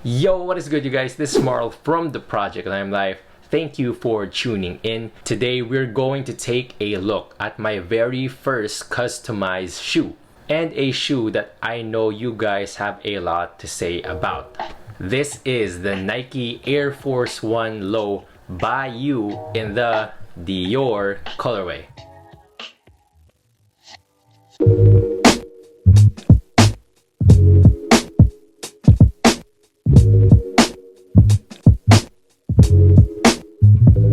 Yo, what is good, you guys? This is Marl from the Project I'm Live. Thank you for tuning in. Today we're going to take a look at my very first customized shoe, and a shoe that I know you guys have a lot to say about. This is the Nike Air Force 1 Low by You in the Dior colorway.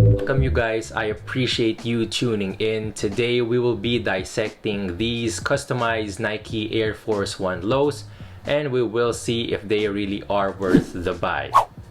Welcome, you guys. I appreciate you tuning in. Today we will be dissecting these customized Nike Air Force 1 lows, and we will see if they really are worth the buy.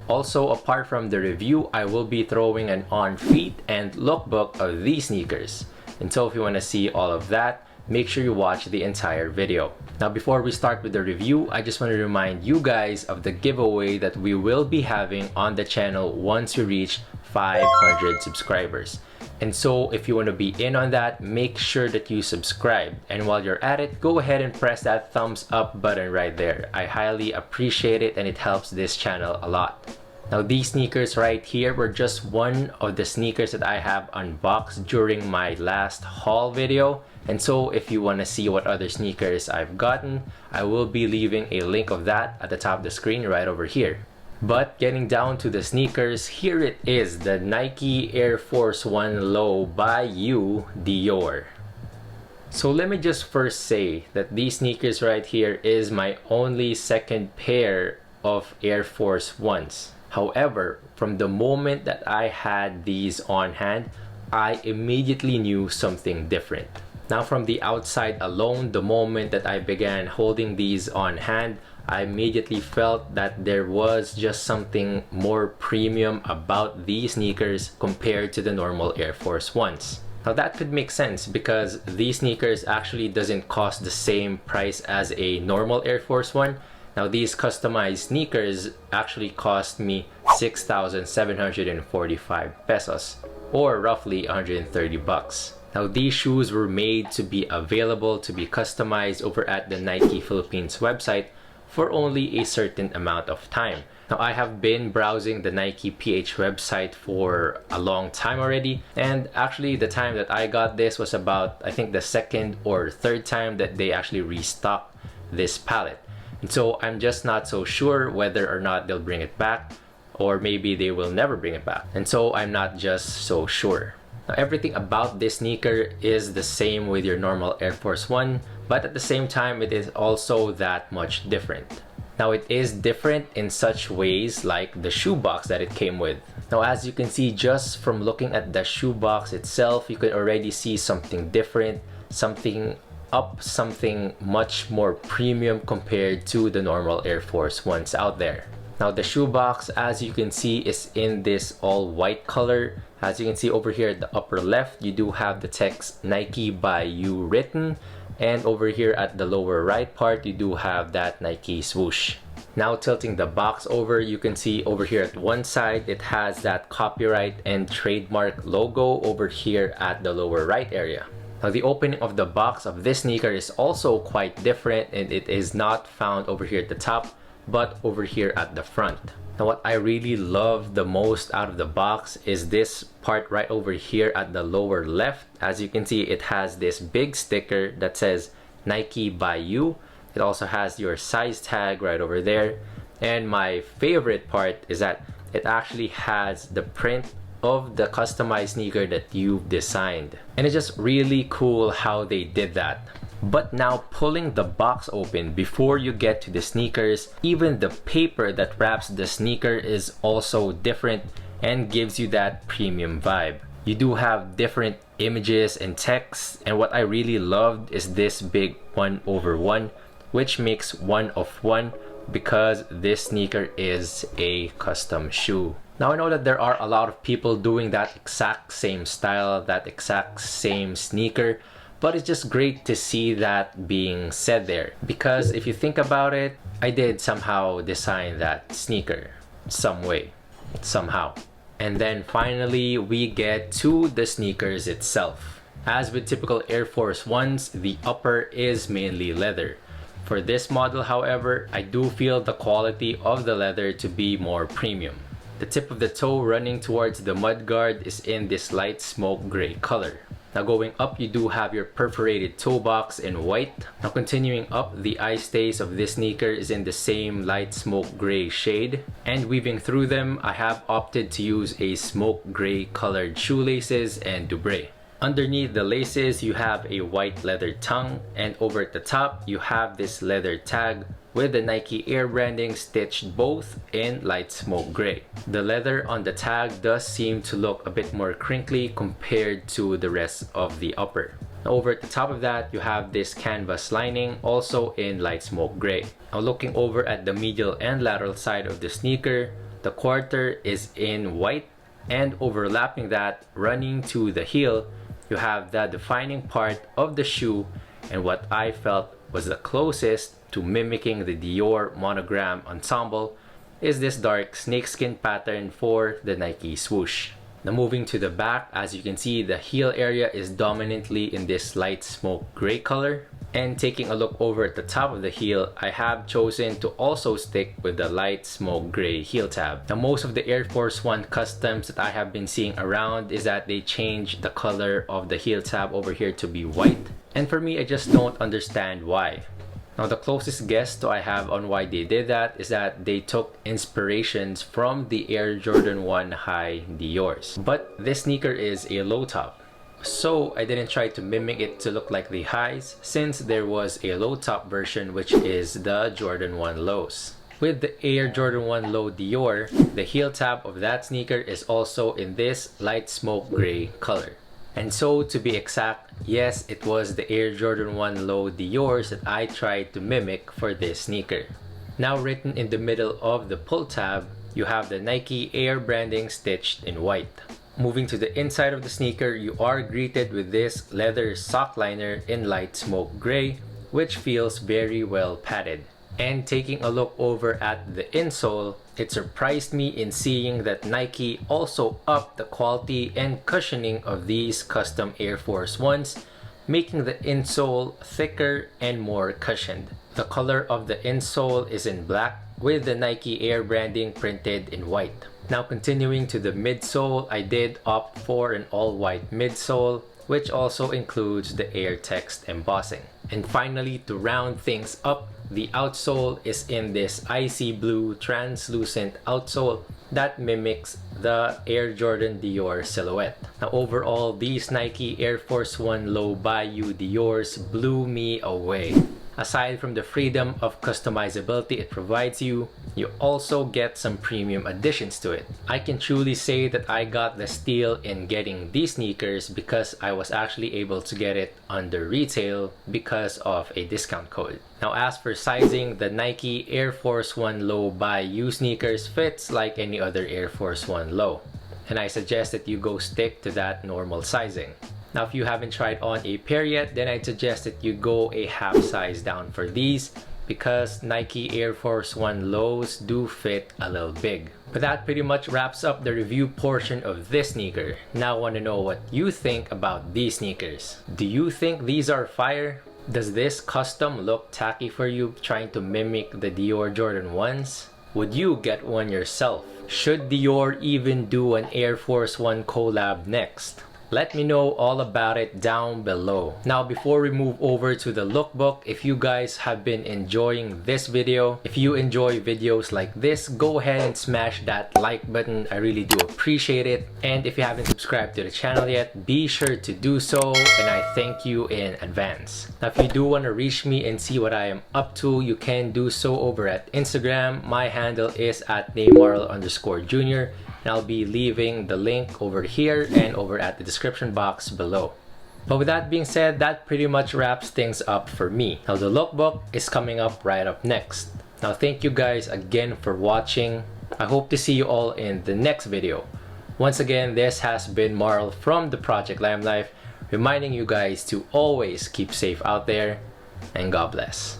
Also, apart from the review, I will be throwing an on feet and lookbook of these sneakers. And so if you want to see all of that, make sure you watch the entire video. Now, before we start with the review, I just want to remind you guys of the giveaway that we will be having on the channel once we reach 500 subscribers. And so if you want to be in on that, make sure that you subscribe. And while you're at it, go ahead and press that thumbs up button right there. I highly appreciate it, and it helps this channel a lot. Now, these sneakers right here were just one of the sneakers that I have unboxed during my last haul video. And so if you want to see what other sneakers I've gotten, I will be leaving a link of that at the top of the screen right over here. But getting down to the sneakers, here it is, the Nike Air Force 1 Low by You Dior. So let me just first say that these sneakers right here is my only second pair of Air Force 1s. However, from the moment that I had these on hand, I immediately knew something different. Now, from the outside alone, the moment that I began holding these on hand, I immediately felt that there was just something more premium about these sneakers compared to the normal Air Force 1s. Now, that could make sense because these sneakers actually doesn't cost the same price as a normal Air Force 1. Now, these customized sneakers actually cost me 6,745 pesos, or roughly 130 bucks. Now, these shoes were made to be available to be customized over at the Nike Philippines website for only a certain amount of time. Now, I have been browsing the Nike PH website for a long time already, and actually the time that I got this was about, I think, the second or third time that they actually restocked this palette. And so I'm just not so sure whether or not they'll bring it back, or maybe they will never bring it back. And so I'm not just so sure. Now, everything about this sneaker is the same with your normal Air Force 1, but at the same time, it is also that much different. Now, it is different in such ways like the shoebox that it came with. Now, as you can see, just from looking at the shoebox itself, you can already see something different, something much more premium compared to the normal Air Force 1s out there. Now, the shoebox, as you can see, is in this all white color. As you can see over here at the upper left, you do have the text Nike by You written. And over here at the lower right part, you do have that Nike swoosh. Now, tilting the box over, you can see over here at one side, it has that copyright and trademark logo over here at the lower right area. Now, the opening of the box of this sneaker is also quite different, and it is not found over here at the top, but over here at the front. Now, what I really love the most out of the box is this part right over here at the lower left. As you can see, it has this big sticker that says Nike by You. It also has your size tag right over there. And my favorite part is that it actually has the print of the customized sneaker that you've designed. And it's just really cool how they did that. But now, pulling the box open before you get to the sneakers, even the paper that wraps the sneaker is also different and gives you that premium vibe. You do have different images and text, and what I really loved is this big 1/1, which makes 1 of 1 because this sneaker is a custom shoe. Now, I know that there are a lot of people doing that exact same style, that exact same sneaker, but it's just great to see that being said there. Because if you think about it, I did somehow design that sneaker some way, somehow. And then finally, we get to the sneakers itself. As with typical Air Force 1s, the upper is mainly leather. For this model, however, I do feel the quality of the leather to be more premium. The tip of the toe running towards the mudguard is in this light smoke gray color. Now going up, you do have your perforated toe box in white. Now continuing up, the eye stays of this sneaker is in the same light smoke gray shade. And weaving through them, I have opted to use a smoke gray colored shoelaces and dubre. Underneath the laces, you have a white leather tongue, and over at the top, you have this leather tag with the Nike Air branding stitched both in light smoke gray. The leather on the tag does seem to look a bit more crinkly compared to the rest of the upper. Now over at the top of that, you have this canvas lining also in light smoke gray. Now looking over at the medial and lateral side of the sneaker, the quarter is in white, and overlapping that, running to the heel, you have the defining part of the shoe and what I felt was the closest to mimicking the Dior monogram ensemble is this dark snakeskin pattern for the Nike swoosh. Now moving to the back, as you can see, the heel area is dominantly in this light smoke gray color. And taking a look over at the top of the heel, I have chosen to also stick with the light smoke gray heel tab. Now most of the Air Force One customs that I have been seeing around is that they change the color of the heel tab over here to be white. And for me, I just don't understand why. Now the closest guess I have on why they did that is that they took inspirations from the Air Jordan 1 High Diors. But this sneaker is a low top, so I didn't try to mimic it to look like the highs, since there was a low top version which is the Jordan 1 lows. With the Air Jordan 1 Low Dior, the heel tab of that sneaker is also in this light smoke gray color. And so to be exact, yes, it was the Air Jordan 1 Low Diors that I tried to mimic for this sneaker. Now written in the middle of the pull tab, you have the Nike Air branding stitched in white. Moving to the inside of the sneaker, you are greeted with this leather sock liner in light smoke gray, which feels very well padded. And taking a look over at the insole, it surprised me in seeing that Nike also upped the quality and cushioning of these custom Air Force Ones, making the insole thicker and more cushioned. The color of the insole is in black with the Nike Air branding printed in white. Now continuing to the midsole, I did opt for an all-white midsole, which also includes the Air text embossing. And finally, to round things up, the outsole is in this icy blue translucent outsole that mimics the Air Jordan Dior silhouette. Now overall, these Nike Air Force One Low Bayou Diors blew me away. Aside from the freedom of customizability it provides you, you also get some premium additions to it. I can truly say that I got the steal in getting these sneakers because I was actually able to get it under retail because of a discount code. Now as for sizing, the Nike Air Force One Low Bayou sneakers fits like any other Air Force One Low, and I suggest that you go stick to that normal sizing. Now if you haven't tried on a pair yet, then I'd suggest that you go a half size down for these because Nike Air Force One Lows do fit a little big. But that pretty much wraps up the review portion of this sneaker. Now I want to know what you think about these sneakers. Do you think these are fire? Does this custom look tacky for you trying to mimic the Dior Jordan 1s? Would you get one yourself? Should Dior even do an Air Force One collab next? Let me know all about it down below. Now before we move over to the lookbook, if you guys have been enjoying this video, if you enjoy videos like this, go ahead and smash that like button. I really do appreciate it. And if you haven't subscribed to the channel yet, be sure to do so, and I thank you in advance. Now if you do want to reach me and see what I am up to, you can do so over at Instagram. My handle is at @neymarl_jr. and I'll be leaving the link over here and over at the description box below. But with that being said, that pretty much wraps things up for me. Now the lookbook is coming up right up next. Now thank you guys again for watching. I hope to see you all in the next video. Once again, this has been Marl from the Project Lime Life, reminding you guys to always keep safe out there, and God bless.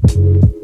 you.